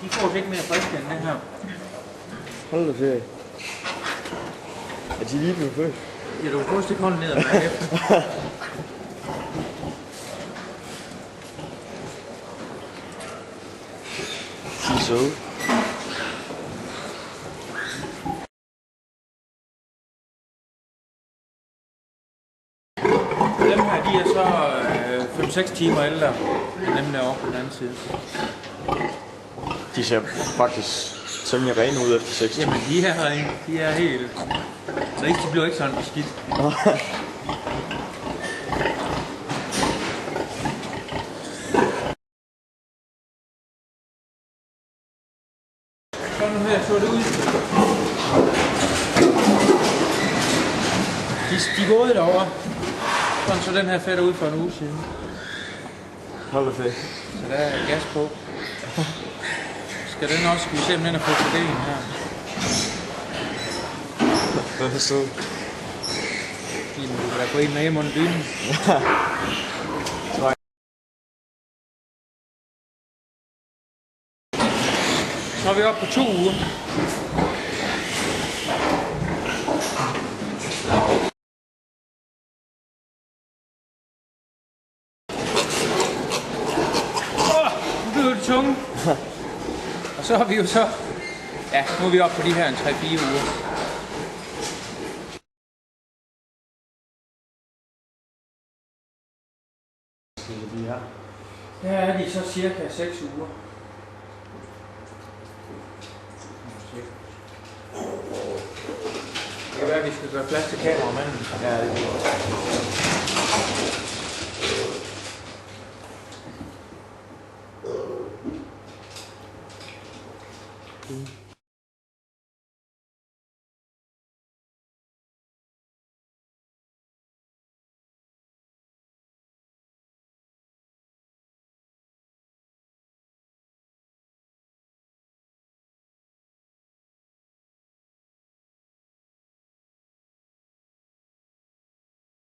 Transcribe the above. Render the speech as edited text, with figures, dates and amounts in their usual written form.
De får ikke mere frisk end den her. Hold da ferie. Er de lige blevet født? Ja, du kan få stikke hånden ned og mærke efter. De er søde. Dem her, de er så 5-6 timer ældre end dem derovre på den anden side. De ser faktisk temmelig rene ud efter 6 timer. Jamen, de her rene. De er helt... Så de bliver ikke sådan beskidt. Sådan her så det ud. De gåede derovre. Sådan så den her fætter ud for en uge siden. Hold da ferie. Så der er gas på. Skal vi se om den er på fordelingen her. Den er sød. Jamen, du kan da gå ind og hjem under dynen. Så er vi oppe på 2 uger. Nu bliver det tunge. Og så har vi jo så... Ja, nu er vi oppe på de her 3-4 uger. Her er de så cirka 6 uger. Det kan være, at vi skal gøre plads til kameramanden. Ja, det er